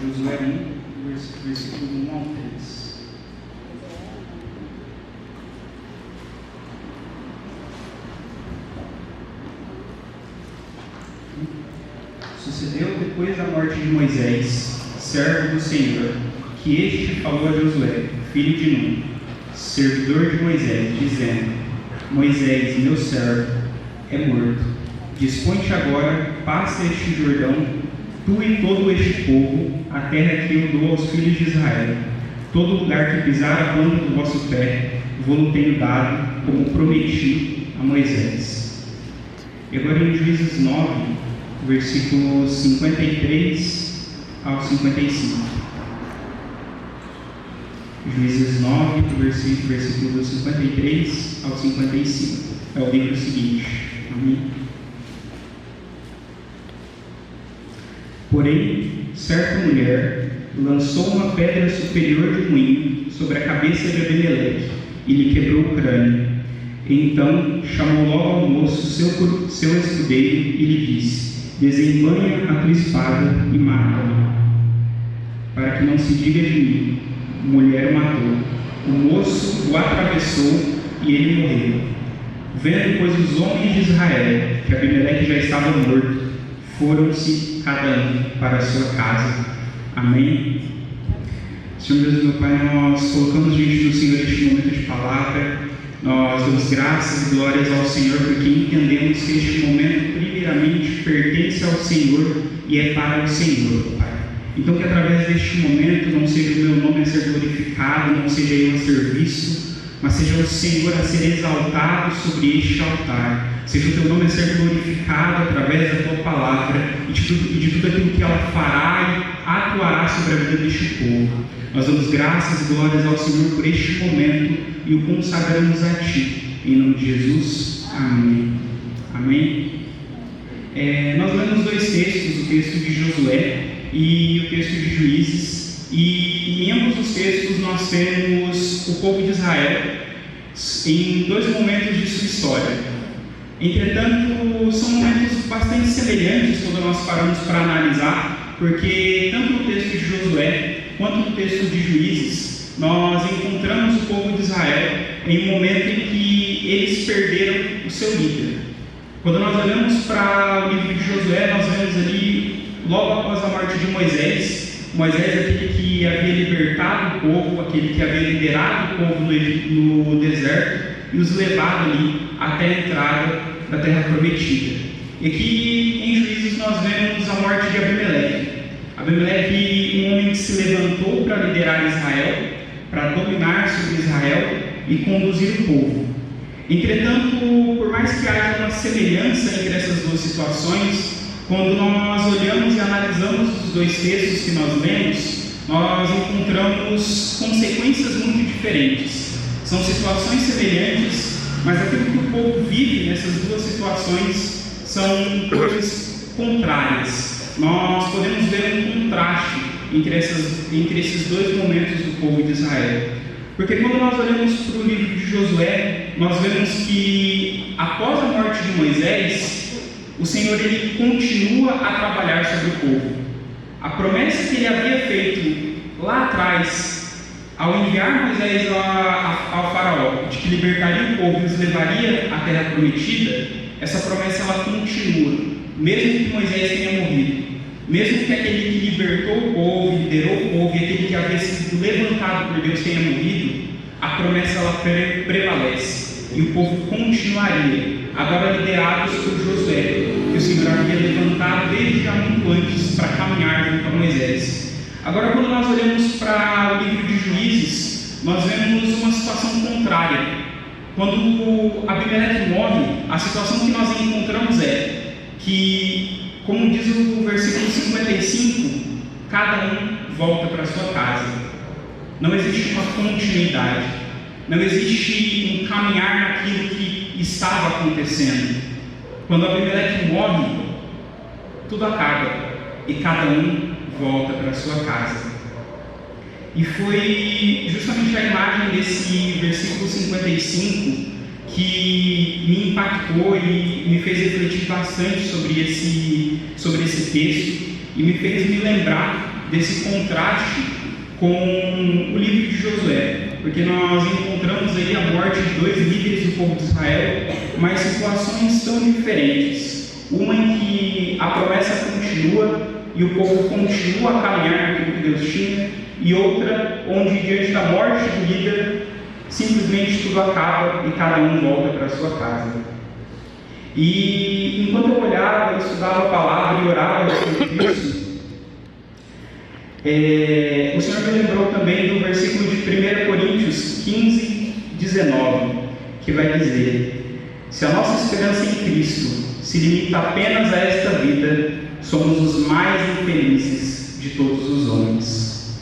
Josué 1, versículo 1 ao 3. Sucedeu depois da morte de Moisés, servo do Senhor, que este falou a Josué, filho de Nun, servidor de Moisés, dizendo: Moisés, meu servo, é morto. Dispõe-te agora, passa este Jordão, tu e todo este povo, a terra que eu dou aos filhos de Israel. Todo lugar que pisar a planta do vosso pé, vou-lo tenho dado, como prometi a Moisés. E agora em Juízes 9, versículos 53 ao 55. Juízes 9, versículos 53 ao 55. É o livro seguinte. Amém? Porém, certa mulher lançou uma pedra superior de moinho sobre a cabeça de Abimeleque e lhe quebrou o crânio. Então chamou logo ao moço seu escudeiro e lhe disse: desembanha a tua espada e mata-me, para que não se diga de mim, mulher o matou. O moço o atravessou e ele morreu. Vendo, pois, os homens de Israel que Abimeleque já estava morto, foram-se cada um para a sua casa. Amém? Senhor Deus, meu Pai, nós colocamos diante do Senhor este momento de palavra. Nós damos graças e glórias ao Senhor, porque entendemos que este momento, primeiramente, pertence ao Senhor e é para o Senhor, Pai. Então, que através deste momento não seja o meu nome a ser glorificado, não seja eu a ser visto, mas seja o Senhor a ser exaltado sobre este altar. Seja o teu nome a ser glorificado através da tua palavra e de tudo aquilo que ela fará e atuará sobre a vida deste povo. Nós damos graças e glórias ao Senhor por este momento e o consagramos a Ti. Em nome de Jesus. Amém. Amém. Nós lemos dois textos, o texto de Josué e o texto de Juízes, e em ambos os textos nós temos o povo de Israel em dois momentos de sua história. Entretanto, são momentos bastante semelhantes quando nós paramos para analisar, porque tanto no texto de Josué quanto no texto de Juízes, nós encontramos o povo de Israel em um momento em que eles perderam o seu líder. Quando nós olhamos para o livro de Josué, nós vemos ali, logo após a morte de Moisés, aquele que havia libertado o povo, aquele que havia liderado o povo no deserto e os levado ali até a entrada da terra prometida. E aqui em Juízes nós vemos a morte de Abimeleque. Abimeleque, um homem que se levantou para liderar Israel, para dominar sobre Israel e conduzir o povo. Entretanto, por mais que haja uma semelhança entre essas duas situações, quando nós olhamos e analisamos os dois textos que nós lemos, nós encontramos consequências muito diferentes. São situações semelhantes, mas aquilo que o povo vive nessas duas situações são coisas contrárias. Nós podemos ver um contraste entre esses dois momentos do povo de Israel. Porque quando nós olhamos para o livro de Josué, nós vemos que após a morte de Moisés, o Senhor ele continua a trabalhar sobre o povo. A promessa que ele havia feito lá atrás, ao enviar Moisés ao faraó, de que libertaria o povo e os levaria à terra prometida, essa promessa ela continua, mesmo que Moisés tenha morrido, mesmo que aquele que libertou o povo, liderou o povo, e aquele que havia sido levantado por Deus tenha morrido, a promessa ela prevalece, e o povo continuaria, agora liderados por Josué, que o Senhor havia levantado desde já muito antes para caminhar junto a Moisés. Agora, quando nós olhamos para o livro de Juízes, nós vemos uma situação contrária. Quando Abimeleque morre, a situação que nós encontramos é que, como diz o versículo 55, cada um volta para a sua casa. Não existe uma continuidade, não existe um caminhar naquilo que estava acontecendo. Quando Abimeleque morre, tudo acaba e cada um volta para a sua casa. E foi justamente a imagem desse versículo 55 que me impactou e me fez refletir bastante sobre esse texto e me fez me lembrar desse contraste com o livro de Josué, porque nós encontramos aí a morte de 2 líderes do povo de Israel, mas situações tão diferentes. Uma em que a promessa continua e o povo continua a caminhar naquilo que Deus tinha, e outra onde, diante da morte do líder, simplesmente tudo acaba e cada um volta para a sua casa. E enquanto eu olhava, estudava a palavra e orava sobre isso, o Senhor me lembrou também do versículo de 1 Coríntios 15, 19, que vai dizer: se a nossa esperança em Cristo se limita apenas a esta vida, somos os mais infelizes de todos os homens.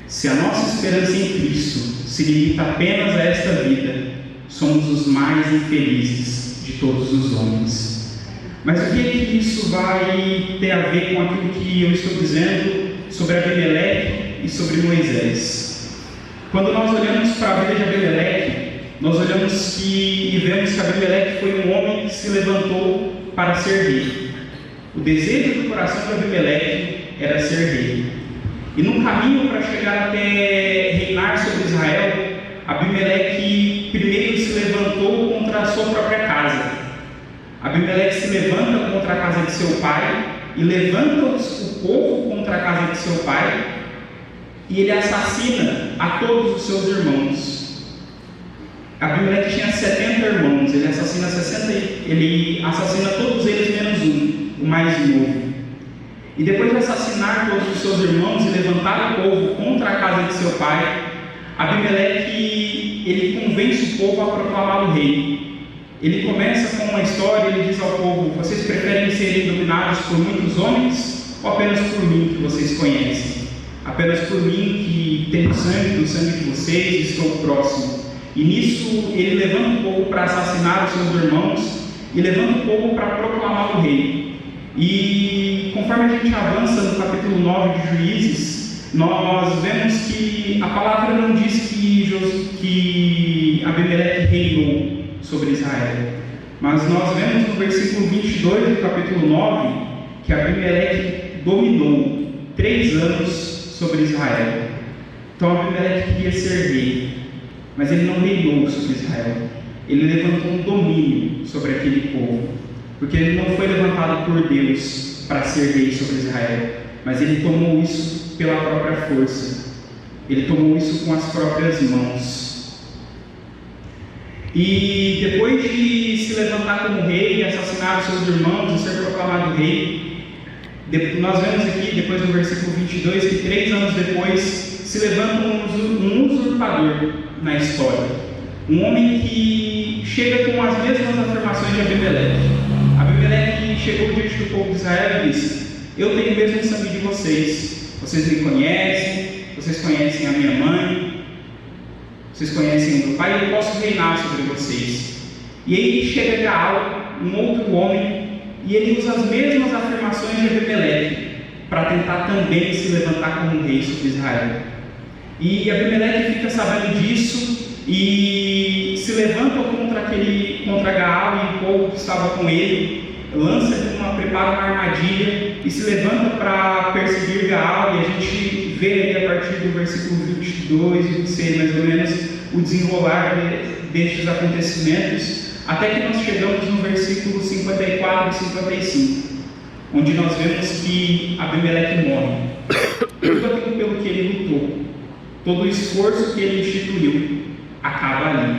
Se a nossa esperança em Cristo se limita apenas a esta vida, somos os mais infelizes de todos os homens. Mas o que é que isso vai ter a ver com aquilo que eu estou dizendo sobre Abimeleque e sobre Moisés? Quando nós olhamos para a vida de Abimeleque, nós olhamos e vemos que Abimeleque foi um homem que se levantou para ser rei. O desejo do coração de Abimeleque era ser rei. E no caminho para chegar até reinar sobre Israel, Abimeleque primeiro se levantou contra a sua própria casa. Abimeleque se levanta contra a casa de seu pai e levanta o povo contra a casa de seu pai, e ele assassina a todos os seus irmãos. Abimeleque tinha 70 irmãos, ele assassina todos eles menos um, o mais novo. E depois de assassinar todos os seus irmãos e levantar o povo contra a casa de seu pai, Abimeleque ele convence o povo a proclamá-lo rei. Ele começa com uma história, ele diz ao povo: vocês preferem serem dominados por muitos homens ou apenas por mim, que vocês conhecem? Apenas por mim, que tenho sangue do sangue de vocês e estou próximo. E nisso ele levanta o povo para assassinar os seus irmãos e levanta o povo para proclamá-lo rei. E conforme a gente avança no capítulo 9 de Juízes, nós vemos que a palavra não diz que Abimeleque reinou sobre Israel, mas nós vemos no versículo 22 do capítulo 9 que Abimeleque dominou 3 anos sobre Israel. Então Abimeleque queria ser rei, mas ele não reinou sobre Israel. Ele levantou um domínio sobre aquele povo, porque ele não foi levantado por Deus para ser rei sobre Israel, mas ele tomou isso pela própria força. Ele tomou isso com as próprias mãos. E depois de se levantar como rei, assassinar os seus irmãos e ser proclamado rei, nós vemos aqui, depois no versículo 22, que 3 anos depois se levanta um usurpador na história. Um homem que chega com as mesmas afirmações de Abimeleque. Abimeleque chegou diante do povo de Israel e disse: eu tenho o mesmo sangue de vocês. Vocês me conhecem, vocês conhecem a minha mãe, vocês conhecem o meu pai, eu posso reinar sobre vocês. E aí chega Gaal, um outro homem, e ele usa as mesmas afirmações de Abimeleque para tentar também se levantar como rei sobre Israel. E Abimeleque fica sabendo disso e se levanta contra Gaal e o povo que estava com ele, prepara uma armadilha e se levanta para perseguir Gaal. E a gente vê aí a partir do versículo 22 e 26 mais ou menos o desenrolar destes acontecimentos, até que nós chegamos no versículo 54 e 55, onde nós vemos que Abimeleque morre. Tudo aquilo pelo que ele lutou, todo o esforço que ele instituiu, acaba ali.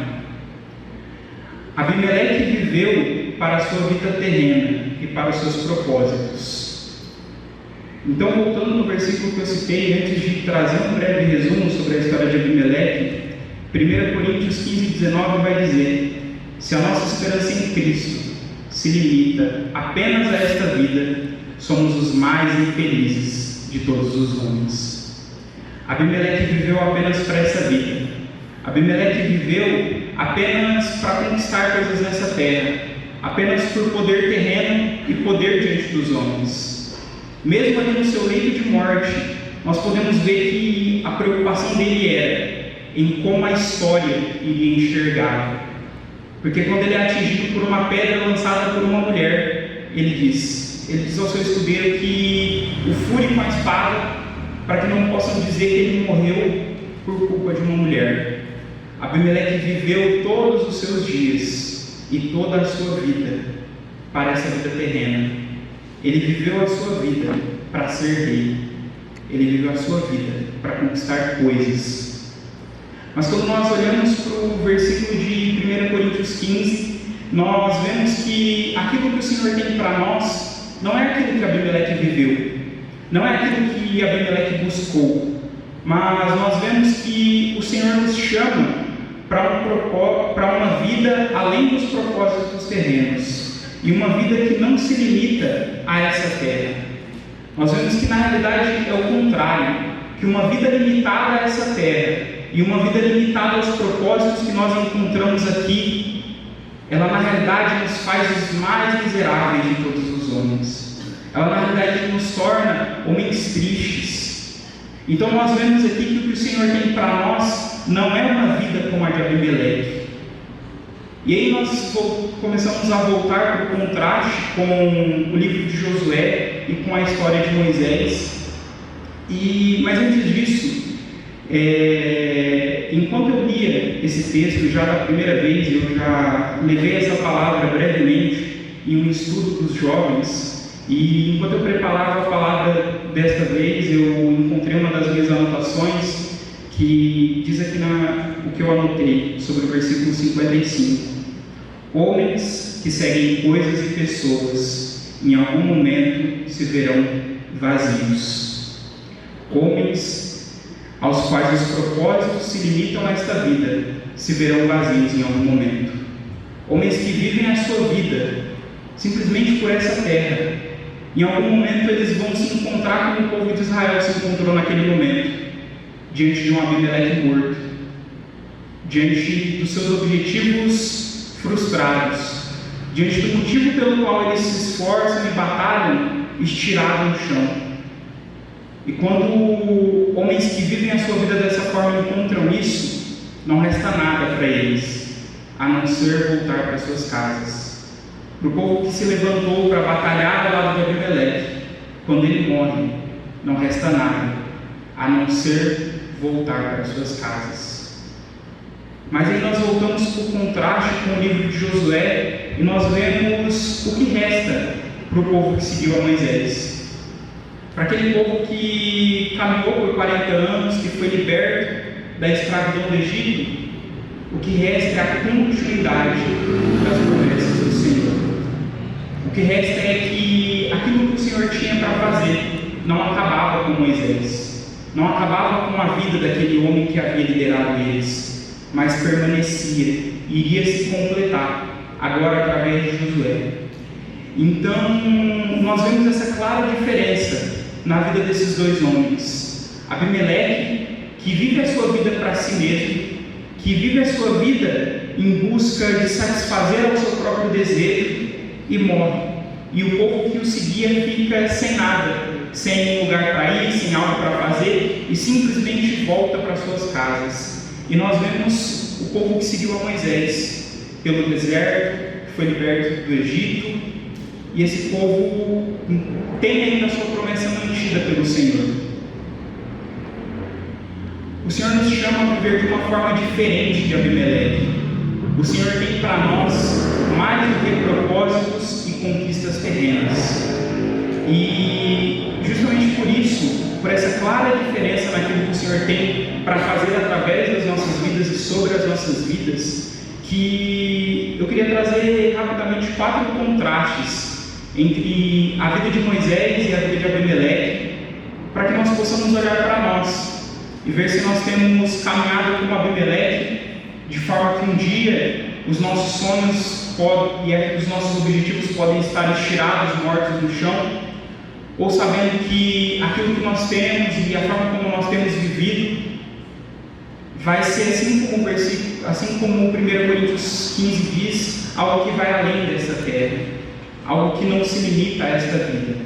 Abimeleque viveu para a sua vida terrena e para os seus propósitos. Então, voltando no versículo que eu citei, antes de trazer um breve resumo sobre a história de Abimeleque, 1 Coríntios 15, 19 vai dizer: se a nossa esperança em Cristo se limita apenas a esta vida, somos os mais infelizes de todos os homens. Abimeleque viveu apenas para essa vida. Abimeleque viveu apenas para conquistar coisas nessa terra, apenas por poder terreno e poder diante dos homens. Mesmo ali no seu leito de morte, nós podemos ver que a preocupação dele era em como a história iria enxergá-lo. Porque quando ele é atingido por uma pedra lançada por uma mulher, ele diz ao seu escudeiro que o fure com a espada para que não possam dizer que ele morreu por culpa de uma mulher. Abimeleque viveu todos os seus dias e toda a sua vida para essa vida terrena. Ele viveu a sua vida para ser rei. Ele viveu a sua vida para conquistar coisas. Mas quando nós olhamos para o versículo de 1 Coríntios 15, nós vemos que aquilo que o Senhor tem para nós não é aquilo que Abimeleque viveu, não é aquilo que Abimeleque buscou, mas nós vemos que o Senhor nos chama para uma vida além dos propósitos terrenos, e uma vida que não se limita a essa terra. Nós vemos que na realidade é o contrário, que uma vida limitada a essa terra e uma vida limitada aos propósitos que nós encontramos aqui, ela na realidade nos faz os mais miseráveis de todos os homens. Ela na realidade nos torna homens tristes. Então nós vemos aqui que o que o Senhor tem para nós não é uma vida como a de Abimeleque. E aí nós começamos a voltar para o contraste com o livro de Josué e com a história de Moisés. Mas antes disso, enquanto eu lia esse texto já da primeira vez, eu já levei essa palavra brevemente em um estudo dos jovens, e enquanto eu preparava a palavra desta vez, eu encontrei uma das minhas anotações que diz aqui o que eu anotei sobre o versículo 55. Homens que seguem coisas e pessoas, em algum momento se verão vazios. Homens aos quais os propósitos se limitam nesta vida, se verão vazios em algum momento. Homens que vivem a sua vida simplesmente por essa terra. Em algum momento eles vão se encontrar como o povo de Israel se encontrou naquele momento, diante de um Abimeleque morto, diante dos seus objetivos frustrados, diante do motivo pelo qual eles se esforçam e batalham, estirados no chão. E quando homens que vivem a sua vida dessa forma encontram isso, não resta nada para eles, a não ser voltar para suas casas. Para o povo que se levantou para batalhar ao lado de Abimeleque, quando ele morre, não resta nada, a não ser voltar para suas casas. Mas aí nós voltamos para o contraste com o livro de Josué, e nós vemos o que resta para o povo que seguiu a Moisés. Para aquele povo que caminhou por 40 anos, que foi liberto da escravidão do Egito, o que resta é a continuidade das promessas do Senhor. O que resta é que aquilo que o Senhor tinha para fazer não acabava com Moisés, não acabava com a vida daquele homem que havia liderado eles, mas permanecia, iria se completar, agora através de Josué. Então, nós vemos essa clara diferença na vida desses dois homens. Abimeleque, que vive a sua vida para si mesmo, que vive a sua vida em busca de satisfazer ao seu próprio desejo, e morre. E o povo que o seguia fica sem nada, sem lugar para ir, sem algo para fazer, e simplesmente volta para suas casas. E nós vemos o povo que seguiu a Moisés pelo deserto, que foi liberto do Egito, e esse povo tem ainda a sua promessa mantida pelo Senhor. O Senhor nos chama a viver de uma forma diferente de Abimeleque. O Senhor tem para nós mais do que propósitos e conquistas terrenas. E justamente por isso, por essa clara diferença naquilo que o Senhor tem para fazer através das nossas vidas e sobre as nossas vidas, que eu queria trazer rapidamente 4 contrastes entre a vida de Moisés e a vida de Abimeleque, para que nós possamos olhar para nós e ver se nós temos caminhado como Abimeleque, de forma que um dia os nossos sonhos e os nossos objetivos podem estar estirados, mortos no chão, ou sabendo que aquilo que nós temos e a forma como nós temos vivido vai ser assim como o 1 Coríntios 15 diz, algo que vai além dessa terra, algo que não se limita a esta vida.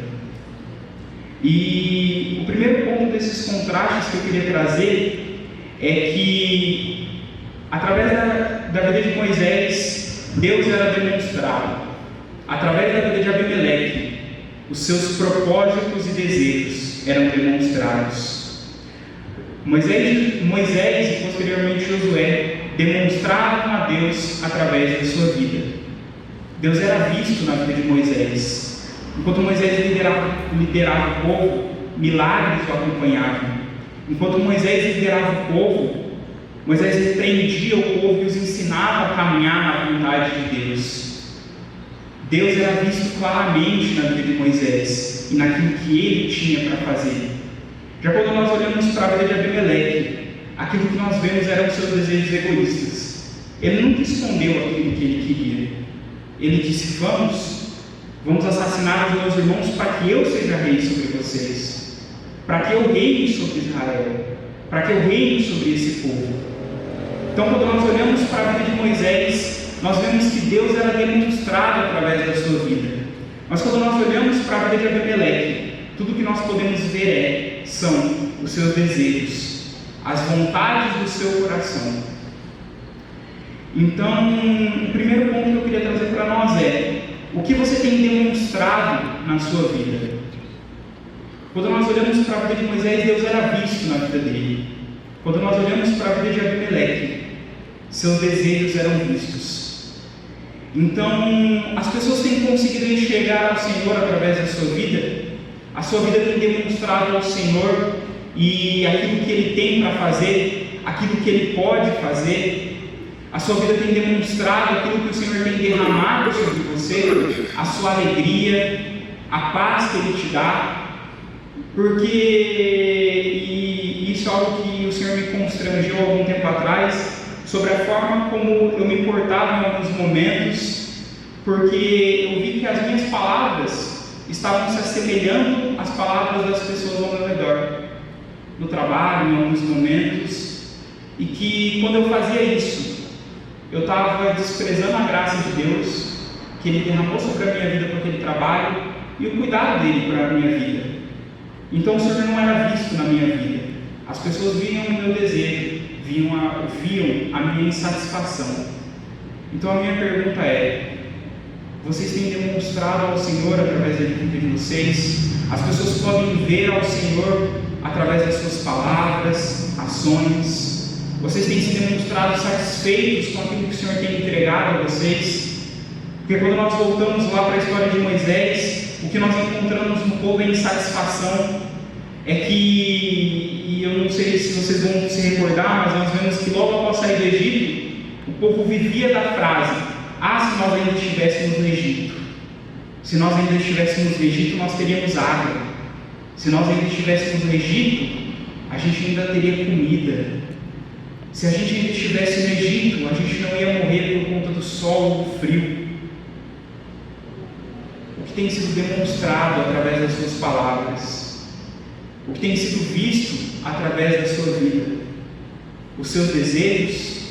E o primeiro ponto desses contrastes que eu queria trazer é que através da vida de Moisés, Deus era demonstrado. Através da vida de Abimeleque, os seus propósitos e desejos eram demonstrados. Moisés e posteriormente Josué demonstravam a Deus através da sua vida. Deus era visto na vida de Moisés. Enquanto Moisés liderava o povo, milagres o acompanhavam. Enquanto Moisés liderava o povo, Moisés repreendia o povo e os ensinava a caminhar na vontade de Deus. Deus era visto claramente na vida de Moisés e naquilo que ele tinha para fazer. Já quando nós olhamos para a vida de Abimeleque, aquilo que nós vemos eram os seus desejos egoístas. Ele nunca escondeu aquilo que ele queria. Ele disse: vamos assassinar os meus irmãos para que eu seja rei sobre vocês, para que eu reine sobre Israel, para que eu reine sobre esse povo. Então, quando nós olhamos para a vida de Moisés, nós vemos que Deus era demonstrado através da sua vida. Mas quando nós olhamos para a vida de Abimeleque, tudo que nós podemos ver são os seus desejos, as vontades do seu coração. Então, o primeiro ponto que eu queria trazer para nós é: o que você tem demonstrado na sua vida? Quando nós olhamos para a vida de Moisés, Deus era visto na vida dele. Quando nós olhamos para a vida de Abimeleque, seus desejos eram vistos. Então, as pessoas têm conseguido enxergar ao Senhor através da sua vida. A sua vida tem demonstrado ao Senhor e aquilo que Ele tem para fazer, aquilo que Ele pode fazer. A sua vida tem demonstrado aquilo que o Senhor tem derramado sobre você, a sua alegria, a paz que Ele te dá, porque, e isso é algo que o Senhor me constrangeu há algum tempo atrás, sobre a forma como eu me portava em alguns momentos, porque eu vi que as minhas palavras estavam se assemelhando às palavras das pessoas ao meu redor, no trabalho, em alguns momentos, e que quando eu fazia isso, eu estava desprezando a graça de Deus, que Ele derramou sobre a minha vida com aquele trabalho, e o cuidado dEle para a minha vida. Então o Senhor não era visto na minha vida. As pessoas viam o meu desejo, viam a minha insatisfação. Então a minha pergunta é: vocês têm demonstrado ao Senhor através da vida de vocês? As pessoas podem ver ao Senhor através das suas palavras, ações. Vocês têm se demonstrado satisfeitos com aquilo que o Senhor tem entregado a vocês? Porque quando nós voltamos lá para a história de Moisés, o que nós encontramos no povo é insatisfação. É que, e eu não sei se vocês vão se recordar, mas nós vemos que logo após sair do Egito, o povo vivia da frase: se nós ainda estivéssemos no Egito. Se nós ainda estivéssemos no Egito, nós teríamos água. Se nós ainda estivéssemos no Egito, a gente ainda teria comida. Se a gente ainda estivesse no Egito, a gente não ia morrer por conta do sol ou do frio. O que tem sido demonstrado através das suas palavras, o que tem sido visto através da sua vida, os seus desejos,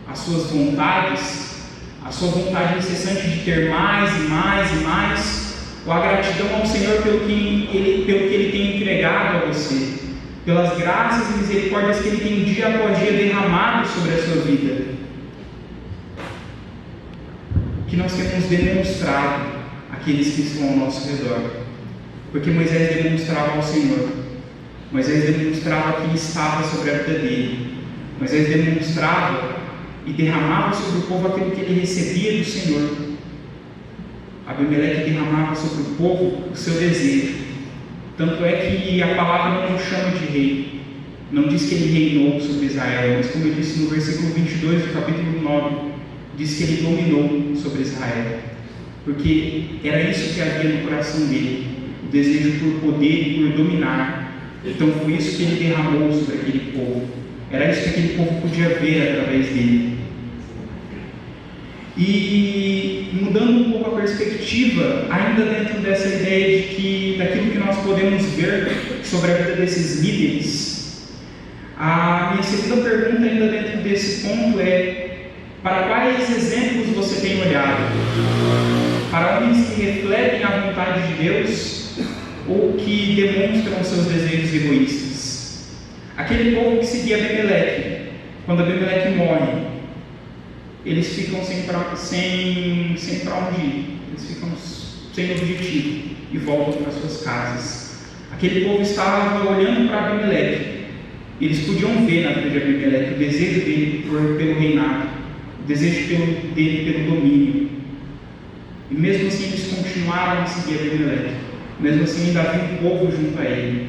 as suas vontades, a sua vontade incessante de ter mais e mais e mais, ou a gratidão ao Senhor pelo que Ele tem entregado a você, pelas graças e misericórdias que Ele tem dia após dia derramado sobre a sua vida. Que nós temos demonstrado àqueles que estão ao nosso redor. Porque Moisés demonstrava ao Senhor. Moisés demonstrava que Ele estava sobre a vida dele. Moisés demonstrava e derramava sobre o povo aquilo que ele recebia do Senhor. Abimeleque derramava sobre o povo o seu desejo. Tanto é que a palavra não o chama de rei, não diz que ele reinou sobre Israel, mas como eu disse no versículo 22 do capítulo 9, diz que ele dominou sobre Israel, porque era isso que havia no coração dele, o desejo por poder e por dominar. Então foi isso que ele derramou sobre aquele povo, era isso que aquele povo podia ver através dele. E mudando um pouco a perspectiva, ainda dentro dessa ideia daquilo que nós podemos ver sobre a vida desses líderes, a minha segunda pergunta ainda dentro desse ponto é: para quais exemplos você tem olhado? Para homens que refletem a vontade de Deus ou que demonstram seus desejos egoístas? Aquele povo que seguia Abimeleque, quando Abimeleque morre, eles ficam sem para onde ir, eles ficam sem objetivo e voltam para suas casas. Aquele povo estava olhando para Abimeleque Eles podiam ver na vida de Abimeleque o desejo dele pelo reinado, o desejo dele pelo domínio. E mesmo assim eles continuaram a seguir Abimeleque. Mesmo assim ainda havia um povo junto a ele.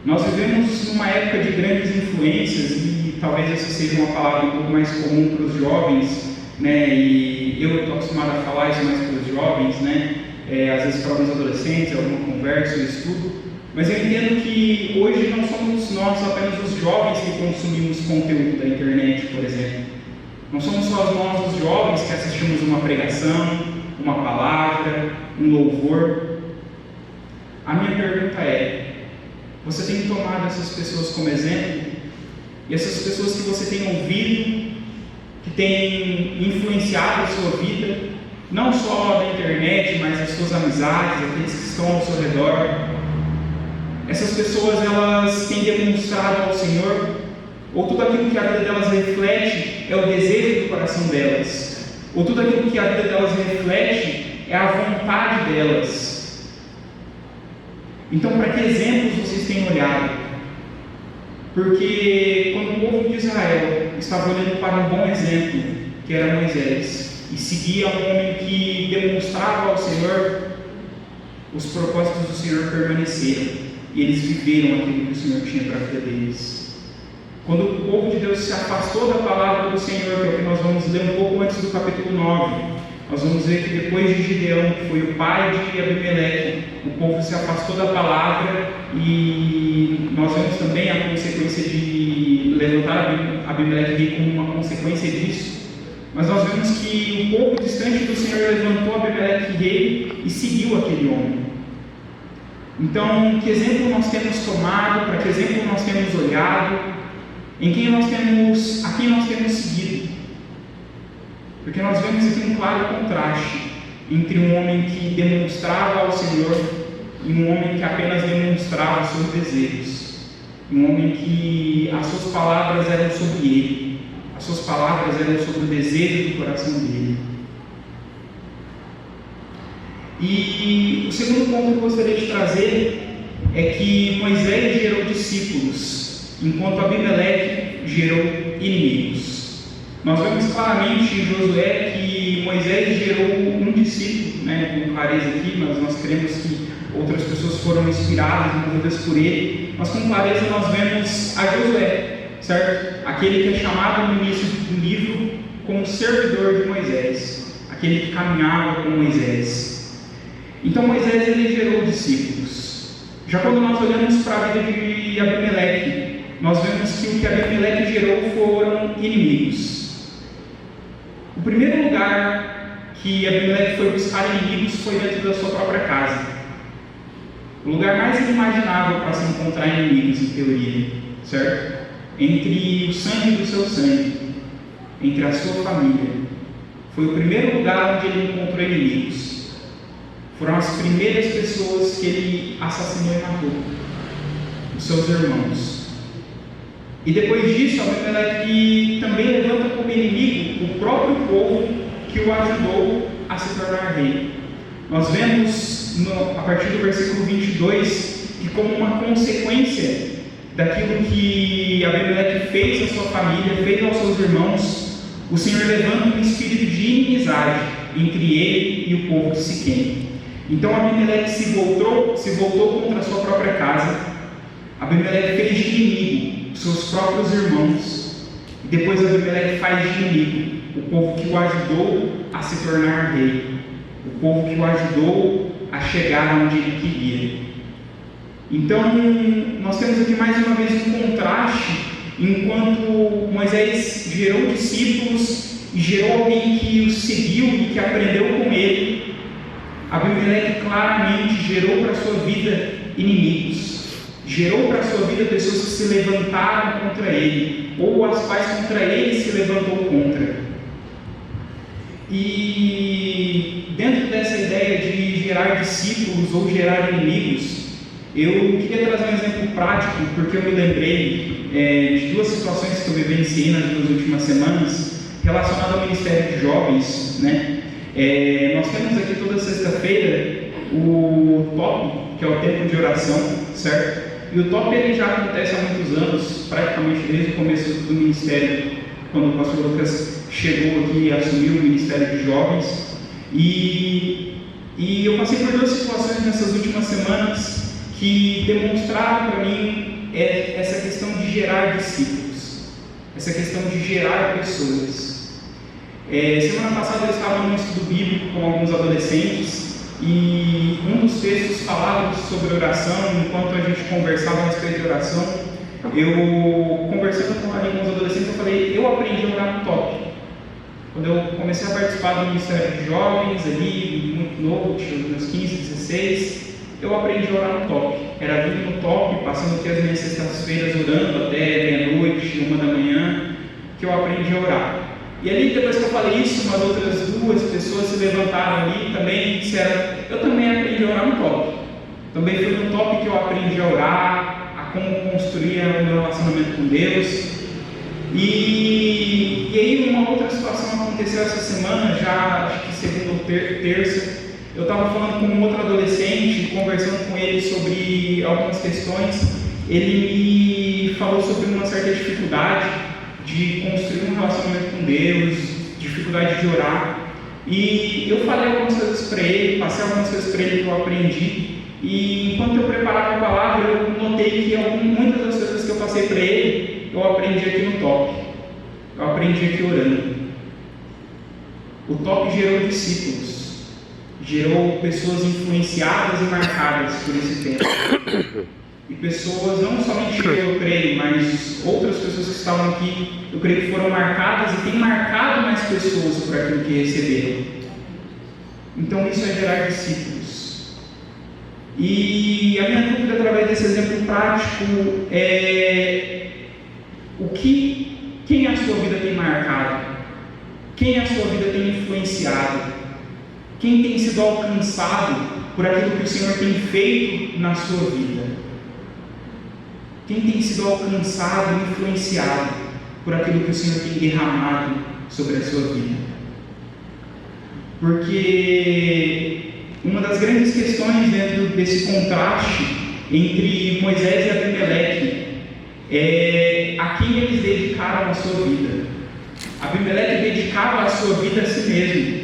Nós vivemos numa época de grandes influências, e talvez essa seja uma palavra um pouco mais comum para os jovens, né? E eu estou acostumado a falar isso mais para os jovens, né? Às vezes para alguns adolescentes, alguma conversa, eu estudo. Mas eu entendo que hoje não somos nós apenas os jovens que consumimos conteúdo da internet, por exemplo. Não somos só nós os jovens que assistimos uma pregação, uma palavra, um louvor. A minha pergunta é: você tem tomado essas pessoas como exemplo? E essas pessoas que você tem ouvido, que têm influenciado a sua vida, não só na internet, mas as suas amizades, aqueles que estão ao seu redor, essas pessoas, elas têm demonstrado ao Senhor, ou tudo aquilo que a vida delas reflete é o desejo do coração delas, ou tudo aquilo que a vida delas reflete é a vontade delas? Então, para que exemplos vocês têm olhado? Porque quando o povo de Israel estava olhando para um bom exemplo, que era Moisés, e seguia um homem que demonstrava ao Senhor, os propósitos do Senhor permaneceram, e eles viveram aquilo que o Senhor tinha para a vida deles. Quando o povo de Deus se afastou da palavra do Senhor, que é o que nós vamos ler um pouco antes do capítulo 9, nós vamos ver que depois de Gideão, que foi o pai de Abimeleque, o povo se afastou da palavra, e nós vemos também a consequência de levantar Abimeleque rei como uma consequência disso. Mas nós vemos que o povo distante do Senhor levantou Abimeleque rei e seguiu aquele homem. Então, que exemplo nós temos tomado? Para que exemplo nós temos olhado? A quem nós temos seguido? Porque nós vemos aqui um claro contraste entre um homem que demonstrava ao Senhor e um homem que apenas demonstrava os seus desejos. Um homem que as suas palavras eram sobre ele, as suas palavras eram sobre o desejo do coração dele. E o segundo ponto que eu gostaria de trazer é que Moisés gerou discípulos, enquanto Abimeleque gerou inimigos. Nós vemos claramente em Josué que Moisés gerou um discípulo, né, com clareza aqui, mas nós cremos que outras pessoas foram inspiradas, movidas por ele, mas com clareza nós vemos a Josué, certo? Aquele que é chamado no início do livro como servidor de Moisés, aquele que caminhava com Moisés. Então Moisés ele gerou discípulos. Já quando nós olhamos para a vida de Abimeleque, nós vemos que o que Abimeleque gerou foram inimigos. O primeiro lugar que Abimeleque foi buscar inimigos foi dentro da sua própria casa. O lugar mais inimaginável para se encontrar inimigos, em teoria, certo? Entre o sangue do seu sangue, entre a sua família. Foi o primeiro lugar onde ele encontrou inimigos. Foram as primeiras pessoas que ele assassinou e matou, os seus irmãos. E depois disso, Abimeleque também levanta como inimigo o próprio povo que o ajudou a se tornar rei. Nós vemos a partir do versículo 22 que, como uma consequência daquilo que Abimeleque fez à sua família, fez aos seus irmãos, o Senhor levanta um espírito de inimizade entre ele e o povo de Siquém. Então Abimeleque se voltou contra a sua própria casa. Abimeleque fez de inimigo seus próprios irmãos, e depois Abimeleque faz de inimigo o povo que o ajudou a se tornar rei, o povo que o ajudou a chegar onde ele queria. Então nós temos aqui mais uma vez um contraste. Enquanto Moisés gerou discípulos e gerou alguém que o seguiu e que aprendeu com ele, Abimeleque claramente gerou para a sua vida inimigos, gerou para a sua vida pessoas que se levantaram contra ele, ou as quais contra ele se levantou contra. E dentro dessa ideia de gerar discípulos ou gerar inimigos, eu queria trazer um exemplo prático, porque eu me lembrei de duas situações que eu vivenciei nas duas últimas semanas, relacionadas ao Ministério de Jovens, né? Nós temos aqui toda sexta-feira o TOP, que é o tempo de oração, certo? E o TOP ele já acontece há muitos anos, praticamente desde o começo do ministério, quando o pastor Lucas chegou aqui e assumiu o Ministério de Jovens. E eu passei por duas situações nessas últimas semanas que demonstraram para mim essa questão de gerar discípulos, essa questão de gerar pessoas. Semana passada eu estava num estudo bíblico com alguns adolescentes e um dos textos falava sobre oração. Enquanto a gente conversava a respeito de oração, eu conversando com alguns adolescentes, eu falei, eu aprendi a orar no TOP. Quando eu comecei a participar do Ministério de Jovens, ali, muito novo, tinha uns 15, 16, eu aprendi a orar no TOP. Era vindo no TOP, passando aqui as minhas sextas-feiras orando até meia-noite, 1 da manhã, que eu aprendi a orar. E ali, depois que eu falei isso, umas outras duas pessoas se levantaram ali e também disseram, eu também aprendi a orar no TOP. Também foi no TOP que eu aprendi a orar, a como construir o meu relacionamento com Deus. E aí uma outra situação aconteceu essa semana, já acho que segunda ou terça, eu estava falando com um outro adolescente, conversando com ele sobre algumas questões. Ele me falou sobre uma certa dificuldade de construir um relacionamento com Deus, dificuldade de orar, e eu falei algumas coisas para ele, passei algumas coisas para ele que eu aprendi, e enquanto eu preparava a palavra, eu notei que muitas das coisas que eu passei para ele, eu aprendi aqui no TOP, eu aprendi aqui orando. O TOP gerou discípulos, gerou pessoas influenciadas e marcadas por esse tempo. E pessoas, não somente eu creio, mas outras pessoas que estavam aqui, eu creio que foram marcadas e têm marcado mais pessoas por aquilo que receberam. Então isso é gerar discípulos. E a minha dúvida através desse exemplo prático é quem a sua vida tem marcado? Quem a sua vida tem influenciado? Quem tem sido alcançado por aquilo que o Senhor tem feito na sua vida? Quem tem sido alcançado e influenciado por aquilo que o Senhor tem derramado sobre a sua vida? Porque uma das grandes questões dentro desse contraste entre Moisés e Abimeleque é a quem eles dedicaram a sua vida. Abimeleque dedicava a sua vida a si mesmo.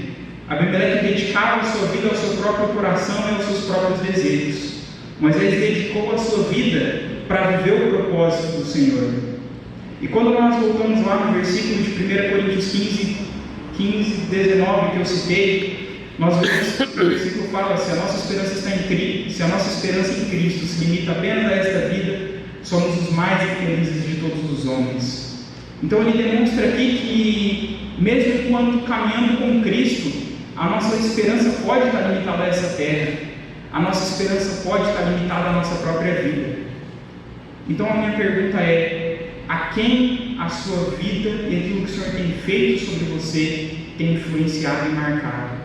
Abimeleque dedicava a sua vida ao seu próprio coração e aos seus próprios desejos. Moisés dedicou a sua vida para viver o propósito do Senhor. E quando nós voltamos lá no versículo de 1 Coríntios 15, 19 que eu citei, nós vemos que o versículo fala: se a nossa esperança está em Cristo, se a nossa esperança em Cristo se limita apenas a esta vida, somos os mais infelizes de todos os homens. Então ele demonstra aqui que, mesmo enquanto caminhando com Cristo, a nossa esperança pode estar limitada a essa terra, a nossa esperança pode estar limitada à nossa própria vida. Então a minha pergunta é: a quem a sua vida e aquilo que o Senhor tem feito sobre você tem influenciado e marcado?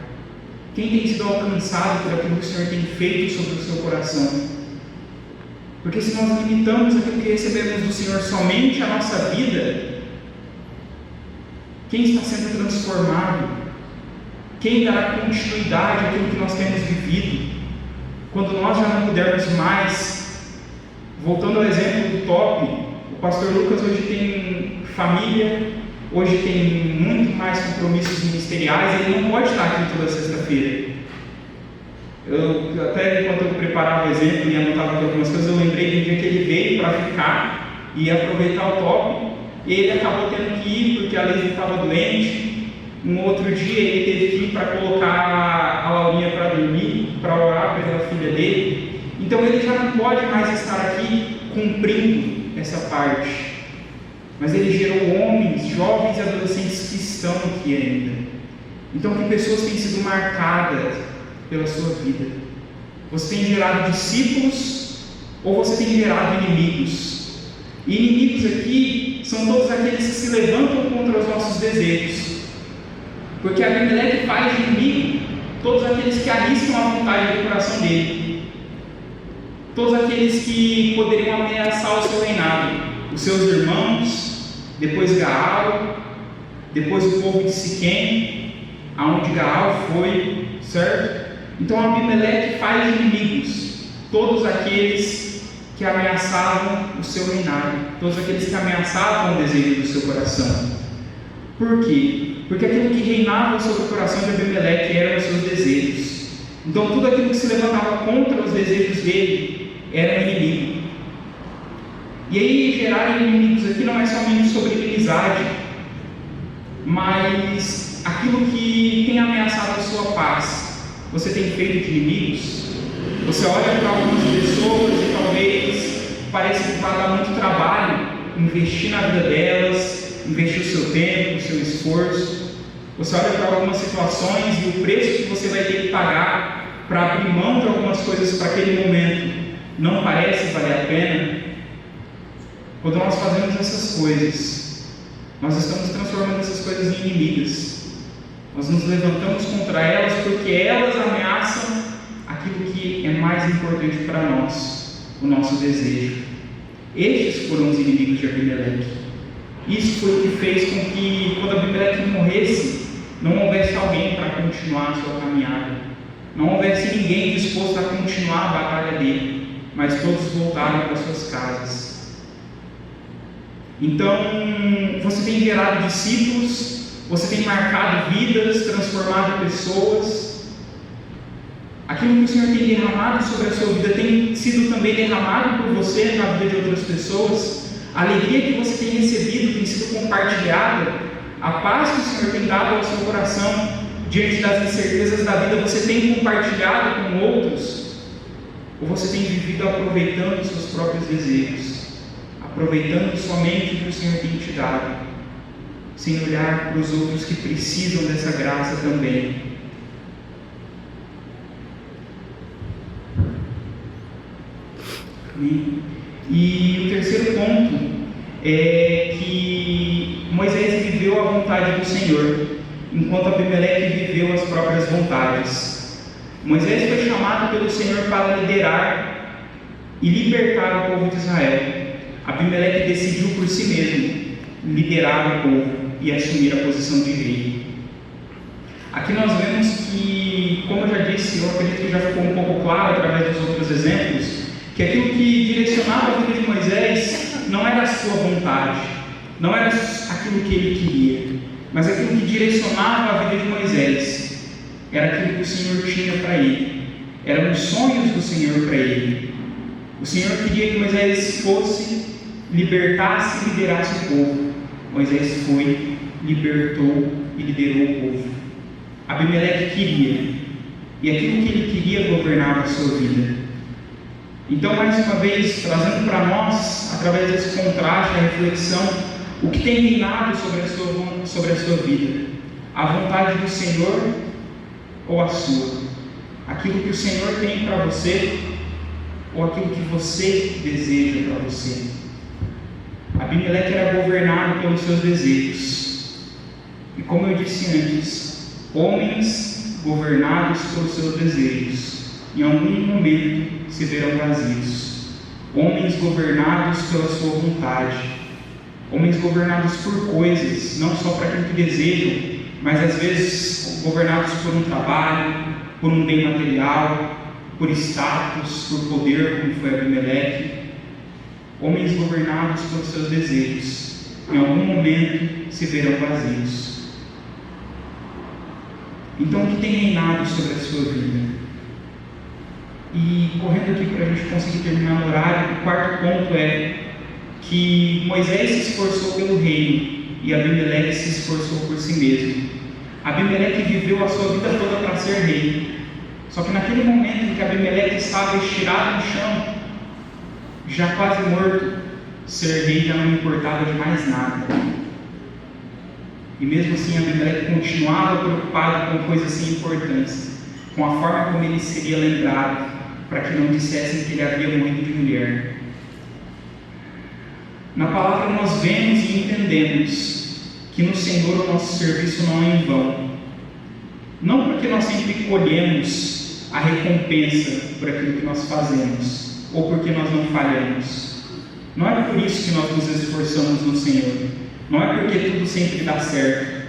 Quem tem sido alcançado por aquilo que o Senhor tem feito sobre o seu coração? Porque se nós limitamos aquilo que recebemos do Senhor somente à nossa vida, quem está sendo transformado? Quem dará continuidade àquilo que nós temos vivido? Quando nós já não pudermos mais, voltando ao exemplo do TOP, o pastor Lucas hoje tem família, hoje tem muito mais compromissos ministeriais, ele não pode estar aqui toda sexta-feira. Até enquanto eu preparava o exemplo e anotava aqui algumas coisas, eu lembrei do dia que ele veio para ficar e aproveitar o TOP, e ele acabou tendo que ir porque a Liz estava doente. Um outro dia ele teve que ir para colocar a Laurinha para dormir, para orar pela filha dele. Então ele já não pode mais estar aqui cumprindo essa parte. Mas ele gerou homens, jovens e adolescentes que estão aqui ainda. Então que pessoas têm sido marcadas pela sua vida? Você tem gerado discípulos ou você tem gerado inimigos? E inimigos aqui são todos aqueles que se levantam contra os nossos desejos. Porque Abimeleque faz de inimigo todos aqueles que arriscam a vontade do coração dele, todos aqueles que poderiam ameaçar o seu reinado, os seus irmãos, depois Gaal, depois o povo de Siquém, aonde Gaal foi, certo? Então Abimeleque faz de inimigos todos aqueles que ameaçavam o seu reinado, todos aqueles que ameaçavam o desejo do seu coração. Por quê? Porque aquilo que reinava sobre o coração de Abimeleque eram os seus desejos. Então tudo aquilo que se levantava contra os desejos dele era inimigo. E aí gerar inimigos aqui não é somente sobre inimizade, mas aquilo que tem ameaçado a sua paz. Você tem feito de inimigos? Você olha para algumas pessoas e talvez pareça que vai dar muito trabalho investir na vida delas, investir o seu tempo, o seu esforço. Você olha para algumas situações e o preço que você vai ter que pagar para abrir mão de algumas coisas para aquele momento não parece valer a pena. Quando nós fazemos essas coisas, nós estamos transformando essas coisas em inimigas. Nós nos levantamos contra elas porque elas ameaçam aquilo que é mais importante para nós, o nosso desejo. Estes foram os inimigos de Abimeleque. Isso foi o que fez com que, quando Abimeleque morresse, não houvesse alguém para continuar a sua caminhada, não houvesse ninguém disposto a continuar a batalha dele, mas todos voltaram para suas casas. Então, você tem gerado discípulos, você tem marcado vidas, transformado pessoas. Aquilo que o Senhor tem derramado sobre a sua vida tem sido também derramado por você na vida de outras pessoas. A alegria que você tem recebido tem sido compartilhada. A paz que o Senhor tem dado ao seu coração diante das incertezas da vida, você tem compartilhado com outros? Ou você tem vivido aproveitando os seus próprios desejos, aproveitando somente o que o Senhor tem te dado, sem olhar para os outros que precisam dessa graça também? E o terceiro ponto é que Moisés viveu a vontade do Senhor, enquanto Abimeleque viveu as próprias vontades. Moisés foi chamado pelo Senhor para liderar e libertar o povo de Israel. Abimeleque decidiu por si mesmo liderar o povo e assumir a posição de rei. Aqui nós vemos que, como eu já disse, eu acredito que já ficou um pouco claro através dos outros exemplos, que aquilo que direcionava a vida de Moisés não era a sua vontade, não era aquilo que ele queria, mas aquilo que direcionava a vida de Moisés era aquilo que o Senhor tinha para ele, eram os sonhos do Senhor para ele. O Senhor queria que Moisés fosse, libertasse e liderasse o povo. Moisés foi, libertou e liderou o povo. Abimeleque queria, e aquilo que ele queria governava a sua vida. Então, mais uma vez, trazendo para nós, através desse contraste, a reflexão, o que tem reinado sobre a sua vida? A vontade do Senhor ou a sua? Aquilo que o Senhor tem para você ou aquilo que você deseja para você? Abimeleque era governado pelos seus desejos. E como eu disse antes, homens governados pelos seus desejos, em algum momento se verão vazios. Homens governados pela sua vontade, homens governados por coisas, não só para aquilo que desejam, mas às vezes governados por um trabalho, por um bem material, por status, por poder, como foi Abimeleque. Homens governados pelos seus desejos, em algum momento se verão vazios. Então, o que tem reinado sobre a sua vida? E correndo aqui para a gente conseguir terminar no horário, o quarto ponto é que Moisés se esforçou pelo reino e Abimeleque se esforçou por si mesmo. Abimeleque viveu a sua vida toda para ser rei, só que naquele momento em que Abimeleque estava estirado no chão, já quase morto, ser rei já não importava de mais nada. E mesmo assim Abimeleque continuava preocupado com coisas sem importância, com a forma como ele seria lembrado, para que não dissessem que ele havia morrido de mulher. Na palavra nós vemos e entendemos que no Senhor o nosso serviço não é em vão. Não porque nós sempre colhemos a recompensa por aquilo que nós fazemos, ou porque nós não falhamos. Não é por isso que nós nos esforçamos no Senhor. Não é porque tudo sempre dá certo.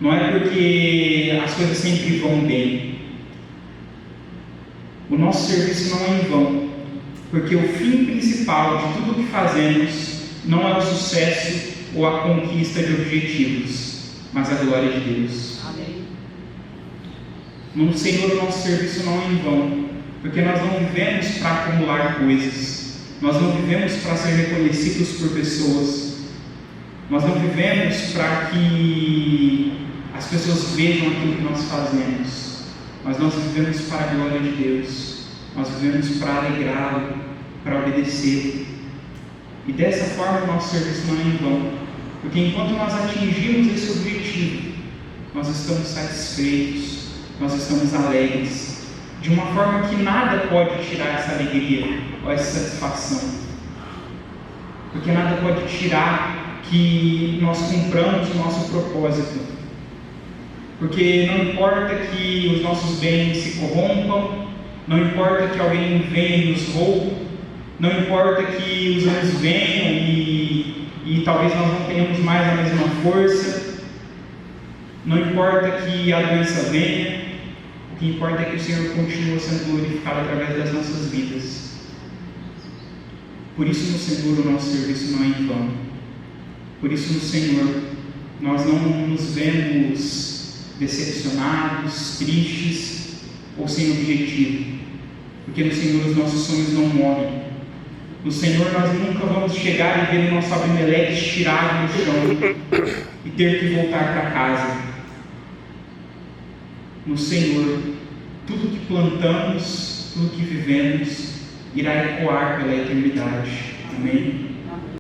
Não é porque as coisas sempre vão bem. O nosso serviço não é em vão, Porque o fim principal de tudo o que fazemos não é o sucesso ou a conquista de objetivos, mas a glória de Deus. Amém. No Senhor, o nosso serviço não é em vão, porque nós não vivemos para acumular coisas, nós não vivemos para ser reconhecidos por pessoas, nós não vivemos para que as pessoas vejam aquilo que nós fazemos, mas nós vivemos para a glória de Deus, nós vivemos para alegrá-lo, para obedecê-lo. E dessa forma o nosso serviço não é em vão, porque enquanto nós atingimos esse objetivo, nós estamos satisfeitos, nós estamos alegres, de uma forma que nada pode tirar essa alegria ou essa satisfação, porque nada pode tirar que nós cumpramos o nosso propósito, porque não importa que os nossos bens se corrompam, não importa que alguém venha e nos roube, não importa que os anos venham e talvez nós não tenhamos mais a mesma força, não importa que a doença venha, o que importa é que o Senhor continua sendo glorificado através das nossas vidas. Por isso no Senhor o nosso serviço não é em vão. Por isso no Senhor nós não nos vemos decepcionados, tristes ou sem objetivo, porque no Senhor os nossos sonhos não morrem. No Senhor nós nunca vamos chegar e ver o nosso Abimeleque estirado no chão e ter que voltar para casa. No Senhor, tudo que plantamos, tudo que vivemos, irá ecoar pela eternidade. Amém?